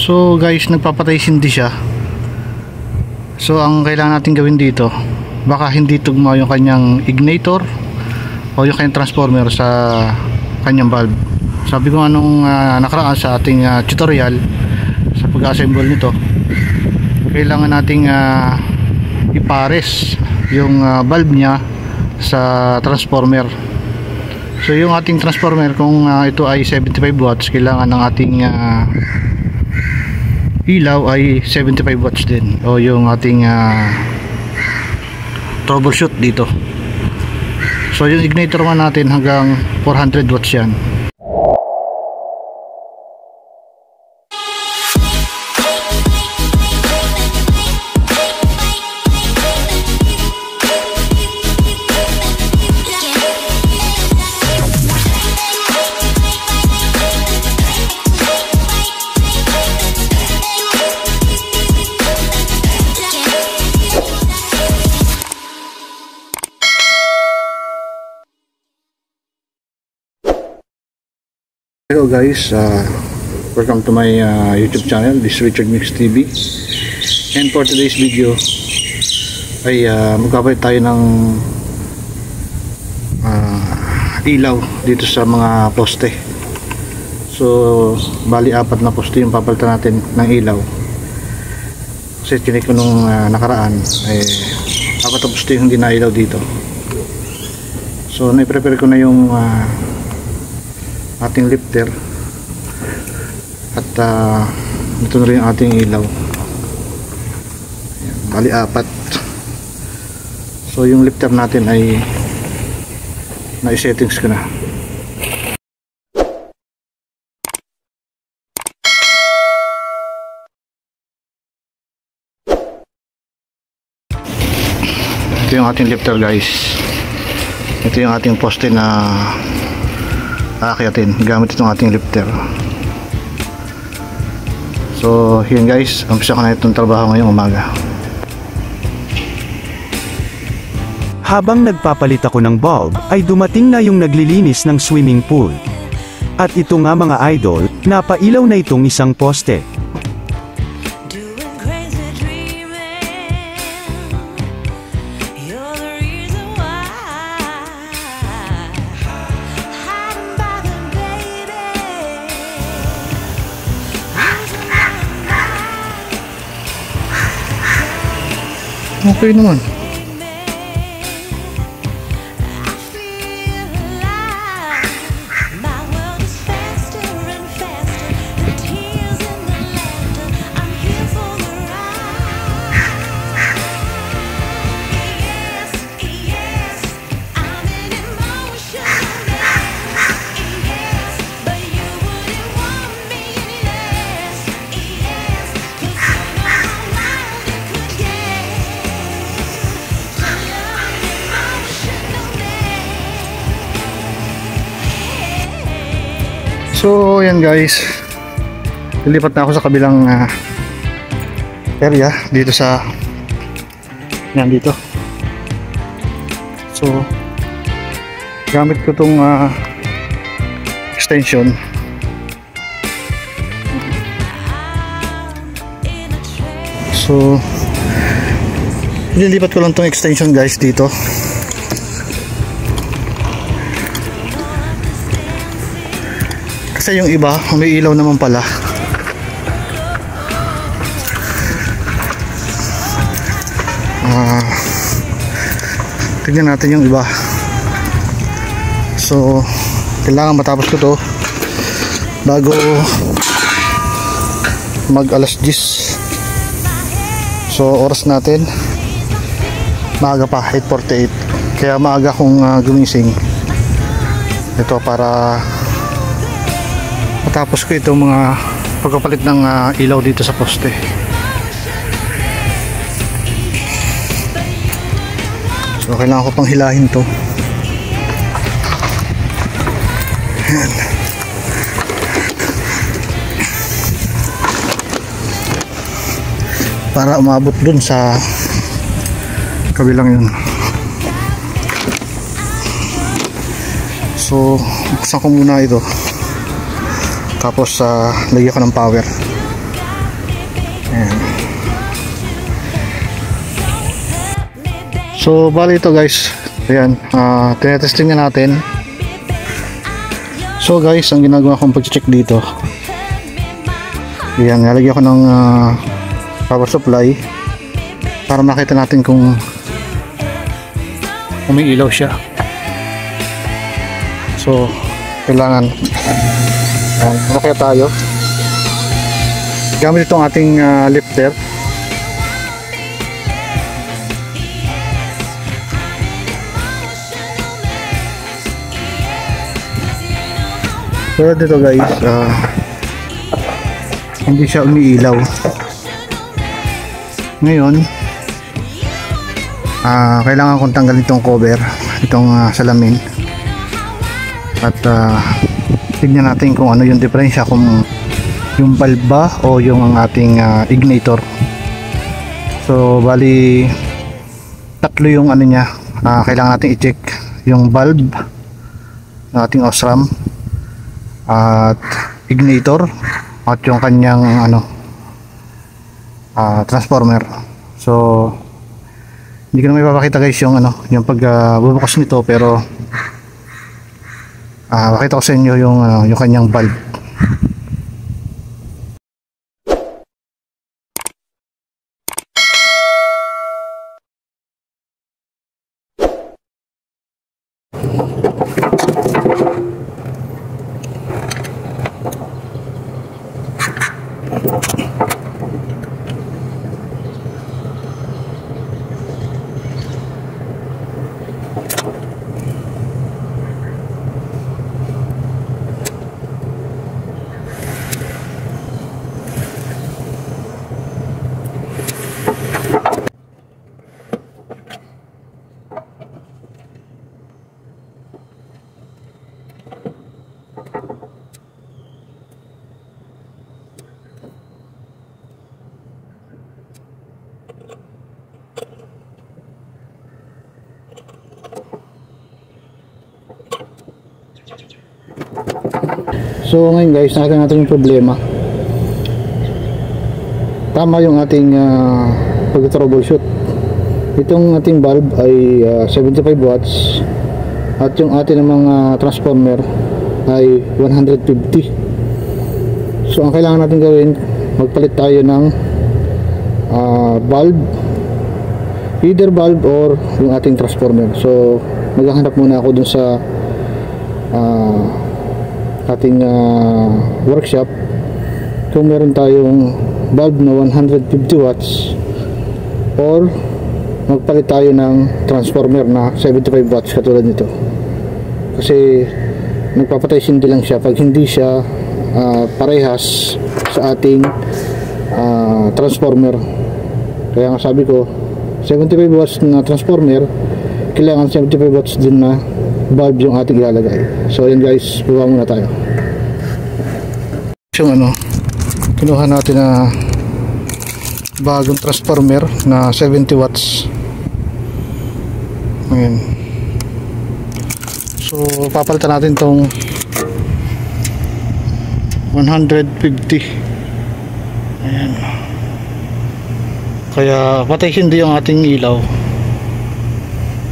So guys, nagpapatay sindi siya. So ang kailangan natin gawin dito, baka hindi tugma yung kanyang ignitor o yung kanyang transformer sa kanyang valve. Sabi ko anong nakaraan sa ating tutorial sa pag-assemble nito, kailangan nating ipares yung valve niya sa transformer. So yung ating transformer, kung ito ay 75 watts, kailangan ng ating ilaw ay 75 watts din, o yung ating troubleshoot dito. So yung ignitor man natin hanggang 400 watts yan. Hello guys, welcome to my YouTube channel. This is Richard Mix TV, and for today's video ay magpapalit tayo ng ilaw dito sa mga poste. So bali 4 na poste yung papalitan natin ng ilaw, kasi chinik ko nung nakaraan ay 4 na poste yung hindi na ilaw dito. So na-prepare ko na yung ating lifter, at ito na rin yung ating ilaw. Ayan, bali 4. So yung lifter natin ay na-settings ko na. Ito yung ating lifter guys. Ito yung ating poste na aakyatin gamit itong ating lifter. So yun guys, umpisa ko na itong trabaho ngayong umaga. Habang nagpapalit ako ng bulb, ay dumating na yung naglilinis ng swimming pool. At ito nga mga idol, napailaw na itong isang poste. Okay naman. So yan guys, lilipat na ako sa kabilang area dito sa yan dito. So gamit ko tong extension. So lilipat ko lang tong extension guys dito. Kasi yung iba may ilaw naman pala. Tignan natin yung iba. So kailangan matapos ko to bago mag alas 10. So oras natin maaga pa, 8:48. Kaya maaga kong gumising ito para matapos ko itong mga pagpapalit ng ilaw dito sa poste. So kailangan ko pang hilahin to. Ayan. Para umabot dun sa kabilang yun. So buksan ko muna ito, tapos lagyan ko ng power. Ayan. So bali ito guys, ayan, tinetesting na natin. So guys, ang ginagawa kong pag-check dito, ayan, nalagyan ko ng power supply para makita natin kung umiilaw siya. So kailangan kaya tayo gamit itong ating lifter. So dito guys, hindi siya umiilaw. Ngayon kailangan kong tanggalin itong cover, itong salamin, at tignan natin kung ano yung diferensya, kung yung bulb ba o yung ang ating ignitor. So bali tatlo yung ano niya, kailangan natin i-check yung bulb ng ating Osram at ignitor at yung kanyang transformer. So hindi ko na may papakita guys yung yung pagbubukas nito, pero pakita ko sa inyo yung kanyang bulb. So ngayon guys, nakita natin yung problema. Tama yung ating pag-troubleshoot. Itong ating bulb ay 75 watts at yung ating mga transformer ay 150. So ang kailangan natin gawin, magpalit tayo ng bulb, either bulb or yung ating transformer. So maghahanap muna ako dun sa ating workshop kung meron tayong bulb na 150 watts or magpalit tayo ng transformer na 75 watts katulad nito, kasi nagpapatay sindi lang siya pag hindi siya parehas sa ating transformer. Kaya nga sabi ko 75 watts na transformer, kailangan 75 watts din na bulb yung ating ilalagay. So yun guys, buka muna tayo. Yung kinuha natin na bagong transformer na 70 watts. Ayan. So papalitan natin tong 150. Ayan. Kaya patay hindi yung ating ilaw,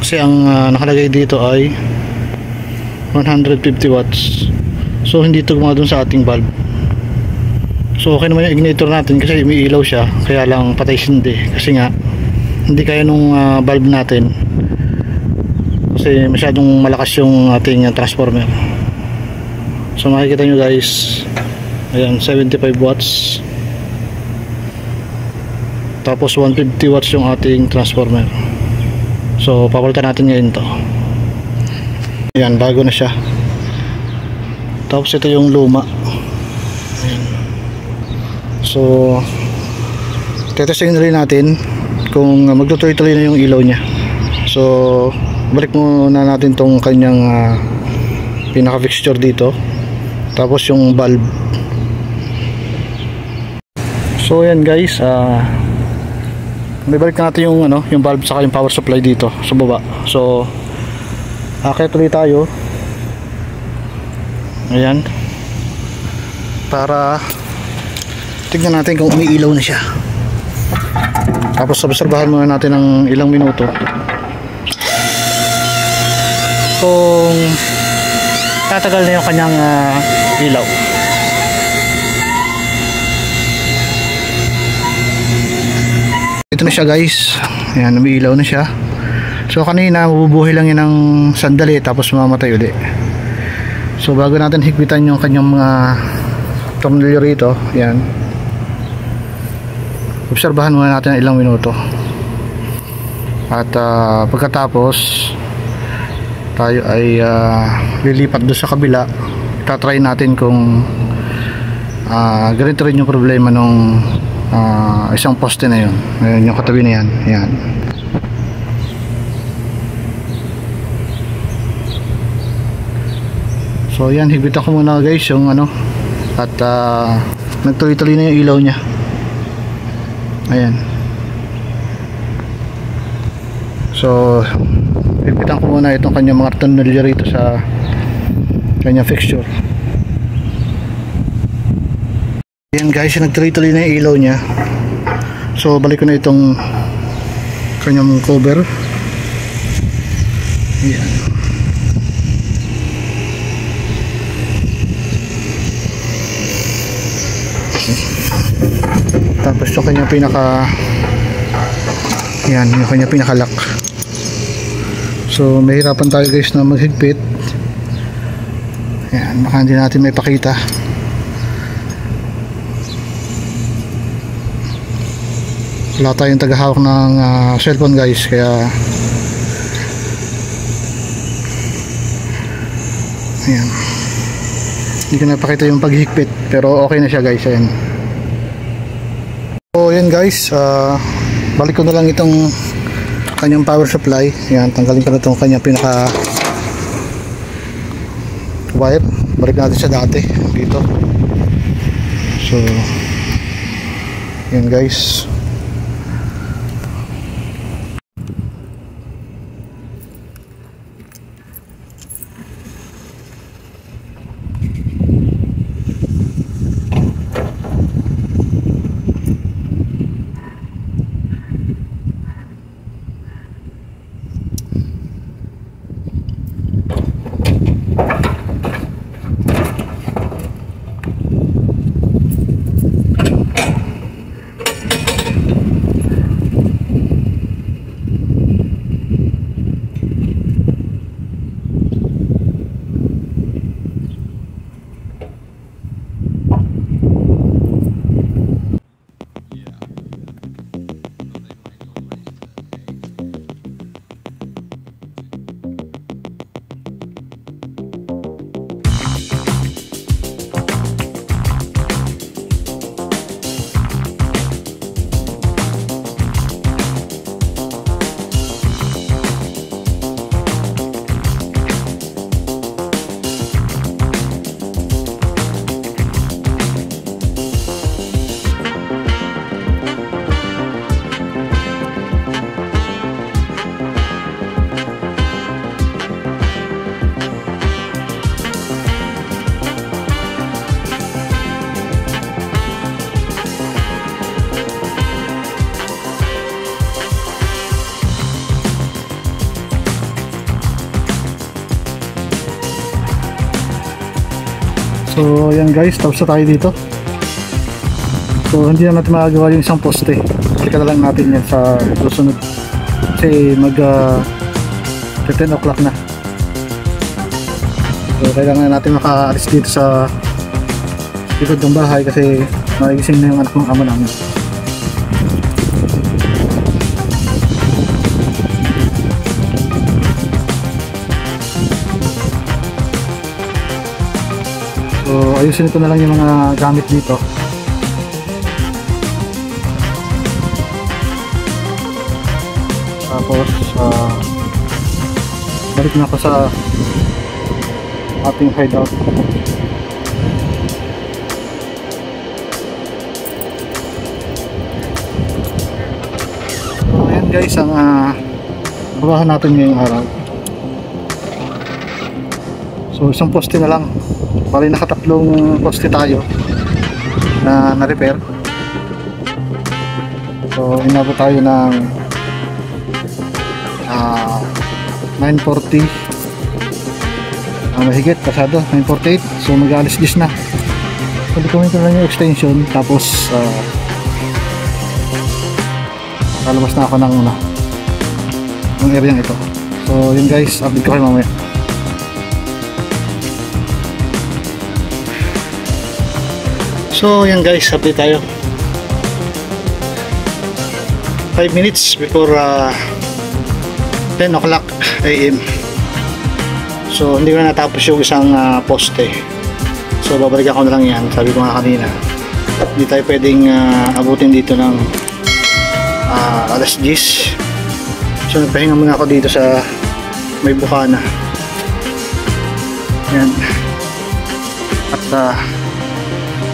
kasi ang nakalagay dito ay 150 watts. So hindi tugma dun sa ating bulb. So okay naman yung ignitor natin kasi umiilaw siya, kaya lang patay sindi kasi nga hindi kaya nung bulb natin, kasi masyadong malakas yung ating transformer. So makikita nyo guys, ayan, 75 watts tapos 150 watts yung ating transformer. So papalitan natin ngayon to. Ayan, bago na siya. Tapos ito yung luma. Ayan. So tetestingin rin natin kung magtutuloy-tuloy na yung ilaw niya. So balik muna natin tong kanyang pinaka fixture dito, tapos yung bulb. So ayan guys, balik natin yung yung bulb saka yung power supply dito sa baba. So akit ulit tayo, ayan, para tignan natin kung umiilaw na siya. Tapos obserbahan muna natin ng ilang minuto kung tatagal na yung kanyang ilaw. Ito na siya guys. Ayan, umiilaw na siya. So kanina mabubuhay lang yun ng sandali tapos mamamatay ulit. So bago natin higpitan yung kanyang mga tornilyo rito, ayan, obserbahan muna natin ilang minuto. At pagkatapos tayo ay lilipat doon sa kabila. Tatry natin kung ganito rin yung problema nung isang poste na yun. Ayan, yung katabi na yan. Ayan. So yan, higpitan ko muna guys yung ano. At nagtuloy-tuloy na yung ilaw nya. Ayan. So higpitan ko muna itong kanyang mga tornilyo rito sa kanyang fixture. Ayan guys, nagtuloy-tuloy na yung ilaw nya. So balik ko na itong kanyang cover. Ayan. Tapos yung kanyang yung kanyang pinaka-lock. So mahirapan tayo guys na maghigpit. Ayan, baka hindi natin may pakita. Wala tayong tagahawak ng cellphone guys, kaya ayan, hindi ko napakita yung paghigpit, pero okay na siya guys. Ayan. So yan guys, balik ko na lang itong kanyang power supply. Yan, tanggalin ko na itong kanyang pinaka wire. Balik natin siya dati dito. So yan guys. So yan guys, tapos na tayo dito. So hindi na natin magagawa yung isang poste. Balikan na lang natin yan sa susunod. Kasi mag 10 o'clock na. So kailangan natin makaalis dito sa likod ng bahay kasi nagising na yung anak ng ama namin. So ayusin ko na lang yung mga gamit dito. Tapos balik na ako sa ating hideout. So ayan guys ang babahan natin ngayong araw. So isang poste na lang. Bali nakatatlong poste tayo na na-repair. So inabot tayo ng 9:40, mahigit pasado 9:48. So mag-alis 10 na. So ditumin ko lang yung extension, tapos kalabas na ako ng area ito. So yun guys, update ko kayo mamaya. So yan guys, update tayo 5 minutes before 10 o'clock AM. So hindi ko na natapos yung isang poste. So babalikan ko na lang yan. Sabi ko nga kanina, hindi tayo pwedeng abutin dito ng alas 10. So nagpahinga muna ako dito sa may bukana. Yan. At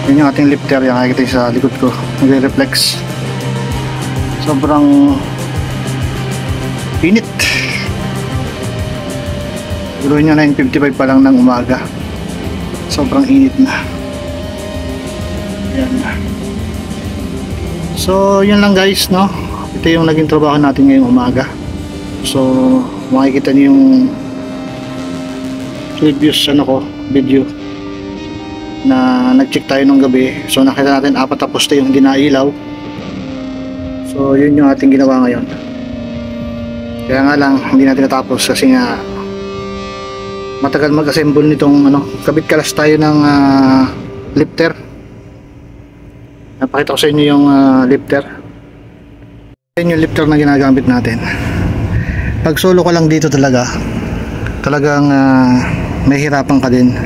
yun yung ating lifter. Yung nakikita yung sa likod ko, nagre-reflex. Sobrang init. Guluhin nyo, 9:55 pa lang ng umaga. Sobrang init na. Yan. So yun lang guys, no? Ito yung naging trabaho natin ngayong umaga. So makikita nyo yung previous video na nag-check tayo nung gabi. So nakita natin 4 na poste yung hindi nailaw. So yun yung ating ginawa ngayon. Kaya nga lang hindi natin natapos kasi nga matagal mag-assemble nitong kabit kalas tayo ng lifter. Napakita ko sa inyo yung lifter. Yun yung lifter na ginagamit natin. Pag solo ka lang dito talagang mahihirapan ka din.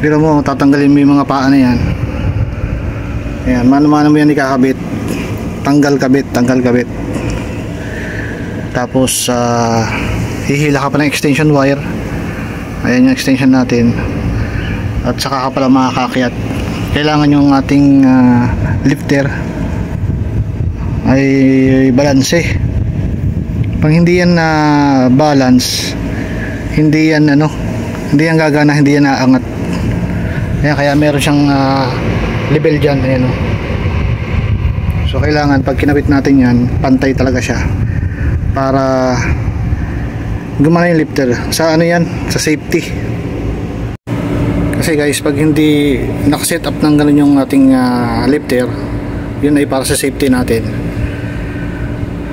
Pero mo tatanggalin mo yung mga paa na yan. Ayan, mano-mano mo yan ikakabit. Tanggal kabit. Tapos hihila ka pa ng extension wire. Ayan yung extension natin. At saka ka pala makakakyat. Kailangan yung ating lifter ay balanse. Pag hindi yan na balance, hindi yan gagana, hindi yan aangat. Kaya meron siyang level dyan. Ayan, so kailangan pag kinabit natin yan, pantay talaga siya para gumana yung lifter. Sa yan? Sa safety. Kasi guys, pag hindi nakaset up ng ganun yung ating lifter, yun ay para sa safety natin.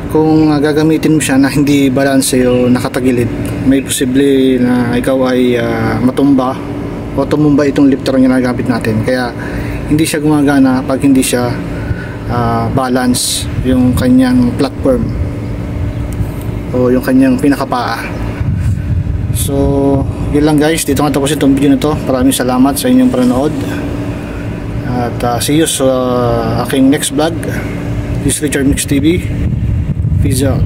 Kung gagamitin mo siya na hindi balance o nakatagilid, may posible na ikaw ay matumba o tumumba itong lifter na ginagamit natin. Kaya hindi siya gumagana pag hindi siya balance yung kanyang platform o yung kanyang pinakapaa. So yun lang guys, dito nga tapos itong video na to. Maraming salamat sa inyong panonood at see you sa aking next vlog. This is Richard Mix TV. Peace out.